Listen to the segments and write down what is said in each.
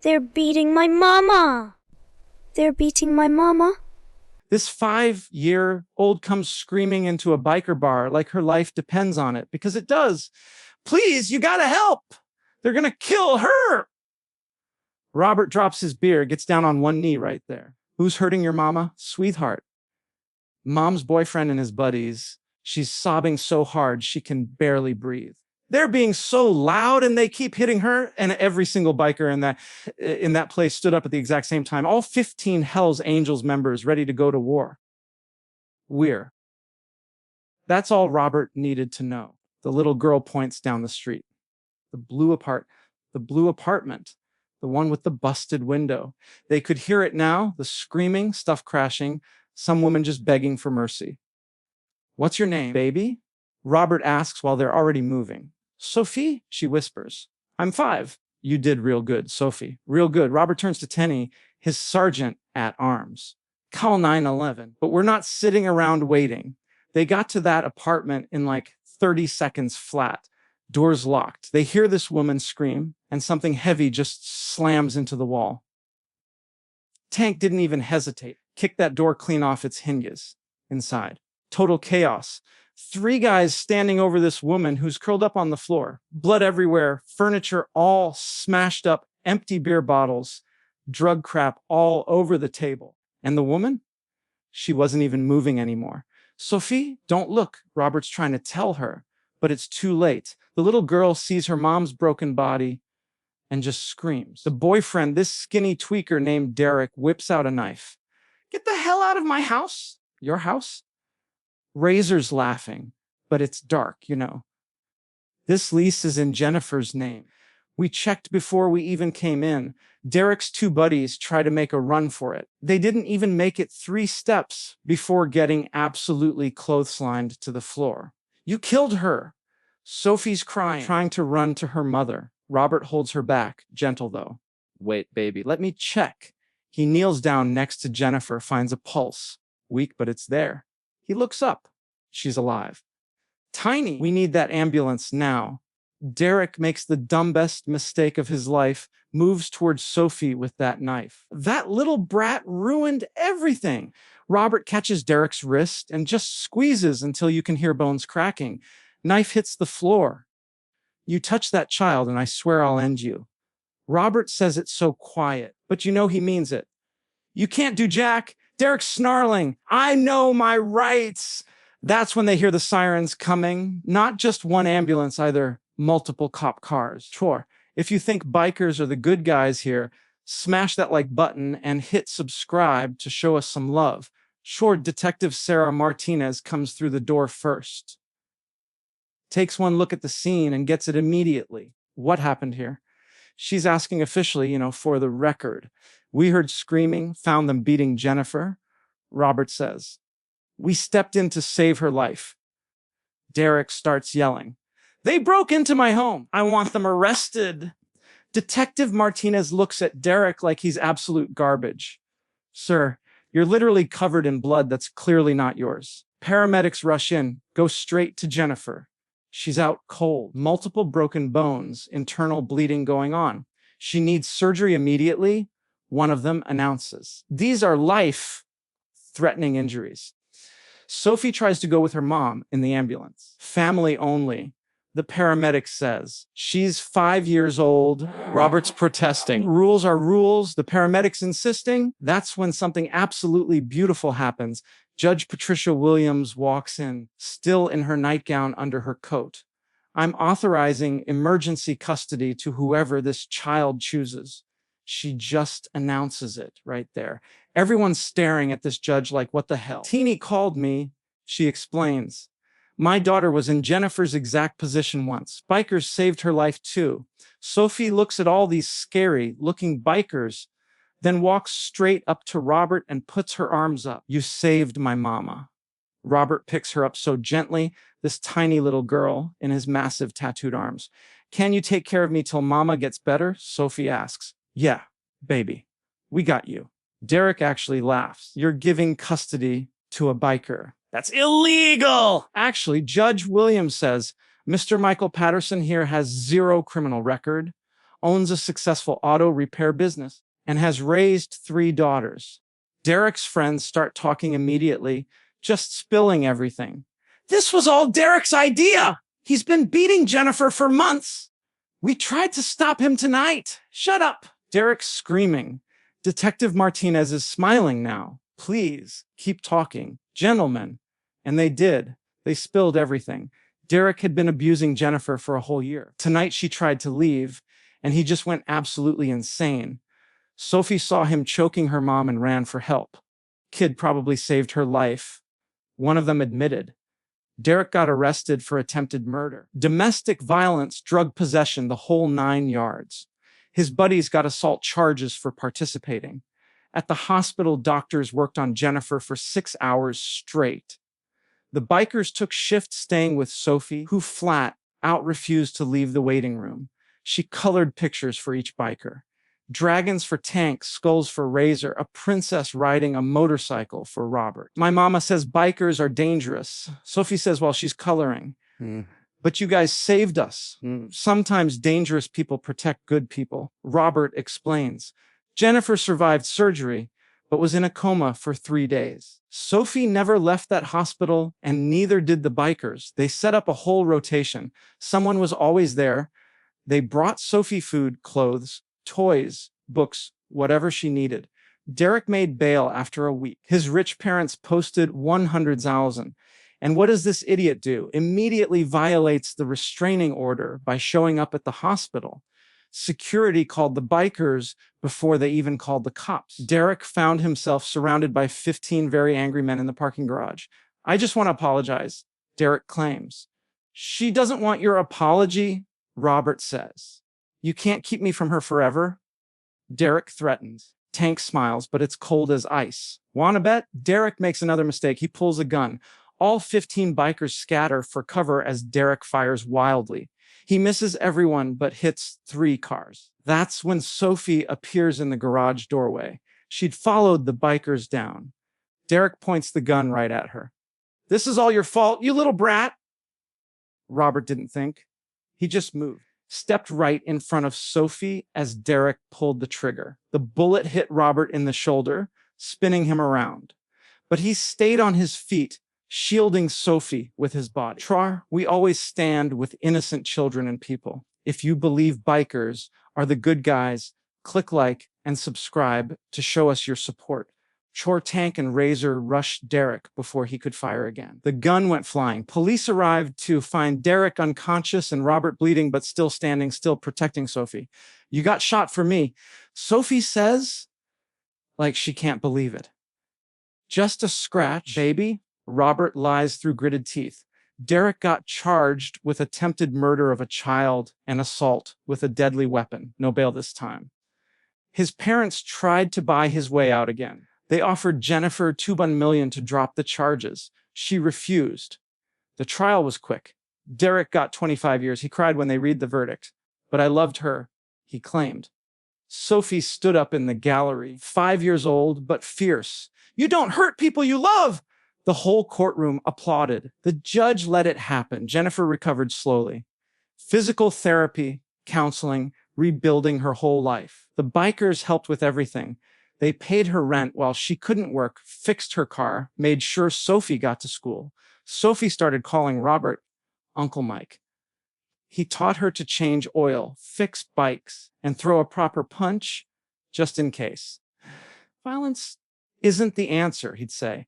They're beating my mama. They're beating my mama. This 5-year-old comes screaming into a biker bar like her life depends on it, because it does. Please, you gotta help. They're gonna kill her. Robert drops his beer, gets down on one knee right there. Who's hurting your mama? Sweetheart. Mom's boyfriend and his buddies. She's sobbing so hard she can barely breathe. They're being so loud and they keep hitting her, and every single biker in that place stood up at the exact same time. All 15 Hell's Angels members ready to go to war. That's all Robert needed to know. The little girl points down the street. The blue apartment, the one with the busted window. They could hear it now, the screaming, stuff crashing, some woman just begging for mercy. What's your name, baby? Robert asks while they're already moving. Sophie, she whispers. I'm 5. You did real good, Sophie. Real good. Robert turns to Tenny, his sergeant at arms. Call 911. But we're not sitting around waiting. They got to that apartment in like 30 seconds flat. Doors locked. They hear this woman scream, and something heavy just slams into the wall. Tank didn't even hesitate. Kicked that door clean off its hinges. Inside. Total chaos. 3 guys standing over this woman who's curled up on the floor. Blood everywhere, furniture all smashed up, empty beer bottles, drug crap all over the table. And the woman? She wasn't even moving anymore. Sophie, don't look, Robert's trying to tell her, but it's too late. The little girl sees her mom's broken body and just screams. The boyfriend, this skinny tweaker named Derek, whips out a knife. Get the hell out of my house. Your house? Razor's laughing, but it's dark, you know. This lease is in Jennifer's name. We checked before we even came in. Derek's 2 buddies try to make a run for it. They didn't even make it 3 steps before getting absolutely clotheslined to the floor. You killed her. Sophie's crying, trying to run to her mother. Robert holds her back, gentle though. Wait, baby, let me check. He kneels down next to Jennifer, finds a pulse. Weak, but it's there. He looks up. She's alive. Tiny, we need that ambulance now. Derek makes the dumbest mistake of his life, moves towards Sophie with that knife. That little brat ruined everything. Robert catches Derek's wrist and just squeezes until you can hear bones cracking. Knife hits the floor. You touch that child and I swear I'll end you. Robert says it so quiet, but you know he means it. You can't do jack. Derek's snarling, I know my rights. That's when they hear the sirens coming. Not just one ambulance either, multiple cop cars. Sure, if you think bikers are the good guys here, smash that like button and hit subscribe to show us some love. Sure, Detective Sarah Martinez comes through the door first. Takes one look at the scene and gets it immediately. What happened here? She's asking officially, for the record. We heard screaming, found them beating Jennifer. Robert says, we stepped in to save her life. Derek starts yelling, they broke into my home. I want them arrested. Detective Martinez looks at Derek like he's absolute garbage. Sir, you're literally covered in blood that's clearly not yours. Paramedics rush in, go straight to Jennifer. She's out cold, multiple broken bones, internal bleeding going on. She needs surgery immediately. One of them announces, these are life-threatening injuries. Sophie tries to go with her mom in the ambulance. Family only. The paramedic says, she's 5 years old. Robert's protesting. Rules are rules. The paramedic's insisting. That's when something absolutely beautiful happens. Judge Patricia Williams walks in, still in her nightgown under her coat. I'm authorizing emergency custody to whoever this child chooses. She just announces it right there. Everyone's staring at this judge like, what the hell? Teeny called me, she explains. My daughter was in Jennifer's exact position once. Bikers saved her life too. Sophie looks at all these scary-looking bikers, then walks straight up to Robert and puts her arms up. You saved my mama. Robert picks her up so gently, this tiny little girl in his massive tattooed arms. Can you take care of me till mama gets better? Sophie asks. Yeah, baby, we got you. Derek actually laughs. You're giving custody to a biker. That's illegal! Actually, Judge Williams says, Mr. Michael Patterson here has 0 criminal record, owns a successful auto repair business, and has raised 3 daughters. Derek's friends start talking immediately, just spilling everything. This was all Derek's idea! He's been beating Jennifer for months! We tried to stop him tonight! Shut up! Derek's screaming. Detective Martinez is smiling now. Please, keep talking. Gentlemen. And they did. They spilled everything. Derek had been abusing Jennifer for a whole year. Tonight she tried to leave, and he just went absolutely insane. Sophie saw him choking her mom and ran for help. Kid probably saved her life. One of them admitted. Derek got arrested for attempted murder, domestic violence, drug possession, the whole 9 yards. His buddies got assault charges for participating. At the hospital, doctors worked on Jennifer for 6 hours straight. The bikers took shifts staying with Sophie, who flat out refused to leave the waiting room. She colored pictures for each biker. Dragons for Tank, skulls for Razor, a princess riding a motorcycle for Robert. My mama says bikers are dangerous. Sophie says while she's coloring. But you guys saved us. Sometimes dangerous people protect good people. Robert explains. Jennifer survived surgery, but was in a coma for 3 days. Sophie never left that hospital, and neither did the bikers. They set up a whole rotation. Someone was always there. They brought Sophie food, clothes, toys, books, whatever she needed. Derek made bail after a week. His rich parents posted 100,000. And what does this idiot do? Immediately violates the restraining order by showing up at the hospital. Security called the bikers before they even called the cops. Derek found himself surrounded by 15 very angry men in the parking garage. I just want to apologize, Derek claims. She doesn't want your apology, Robert says. You can't keep me from her forever? Derek threatens. Tank smiles, but it's cold as ice. Wanna bet? Derek makes another mistake. He pulls a gun. All 15 bikers scatter for cover as Derek fires wildly. He misses everyone but hits 3 cars. That's when Sophie appears in the garage doorway. She'd followed the bikers down. Derek points the gun right at her. This is all your fault, you little brat! Robert didn't think. He just moved. Stepped right in front of Sophie as Derek pulled the trigger. The bullet hit Robert in the shoulder, spinning him around. But he stayed on his feet, shielding Sophie with his body. Trar, we always stand with innocent children and people. If you believe bikers are the good guys, click like and subscribe to show us your support. Chor, Tank, and Razor rushed Derek before he could fire again. The gun went flying. Police arrived to find Derek unconscious and Robert bleeding, but still standing, still protecting Sophie. You got shot for me. Sophie says, like she can't believe it. Just a scratch, baby. Robert lies through gritted teeth. Derek got charged with attempted murder of a child and assault with a deadly weapon. No bail this time. His parents tried to buy his way out again. They offered Jennifer $2 million to drop the charges. She refused. The trial was quick. Derek got 25 years. He cried when they read the verdict. But I loved her, he claimed. Sophie stood up in the gallery, 5 years old, but fierce. You don't hurt people you love! The whole courtroom applauded. The judge let it happen. Jennifer recovered slowly. Physical therapy, counseling, rebuilding her whole life. The bikers helped with everything. They paid her rent while she couldn't work, fixed her car, made sure Sophie got to school. Sophie started calling Robert Uncle Mike. He taught her to change oil, fix bikes, and throw a proper punch, just in case. Violence isn't the answer, he'd say.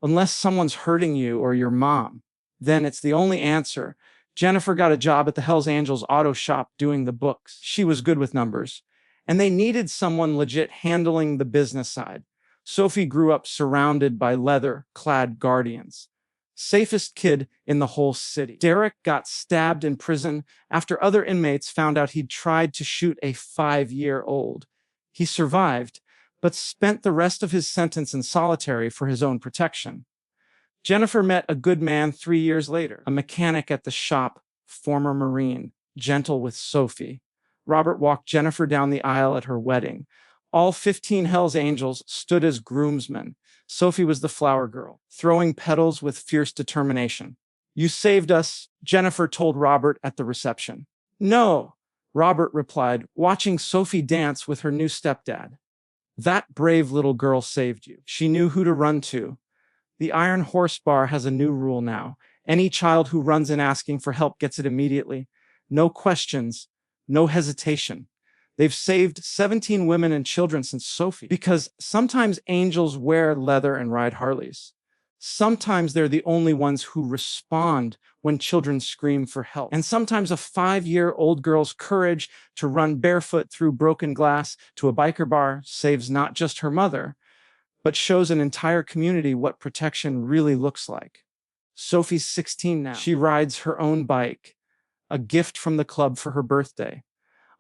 Unless someone's hurting you or your mom, then it's the only answer. Jennifer got a job at the Hells Angels auto shop doing the books. She was good with numbers. And they needed someone legit handling the business side. Sophie grew up surrounded by leather-clad guardians. Safest kid in the whole city. Derek got stabbed in prison after other inmates found out he'd tried to shoot a 5-year-old. He survived, but spent the rest of his sentence in solitary for his own protection. Jennifer met a good man 3 years later, a mechanic at the shop, former Marine, gentle with Sophie. Robert walked Jennifer down the aisle at her wedding. All 15 Hells Angels stood as groomsmen. Sophie was the flower girl, throwing petals with fierce determination. You saved us, Jennifer told Robert at the reception. No, Robert replied, watching Sophie dance with her new stepdad. That brave little girl saved you. She knew who to run to. The Iron Horse Bar has a new rule now. Any child who runs in asking for help gets it immediately. No questions, no hesitation. They've saved 17 women and children since Sophie, because sometimes angels wear leather and ride Harleys. Sometimes they're the only ones who respond when children scream for help. And sometimes a 5-year-old girl's courage to run barefoot through broken glass to a biker bar saves not just her mother, but shows an entire community what protection really looks like. Sophie's 16 now. She rides her own bike, a gift from the club for her birthday.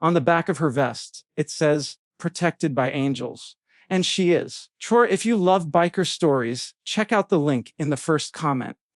On the back of her vest, it says, "Protected by Angels." And she is. Sure, if you love biker stories, check out the link in the first comment.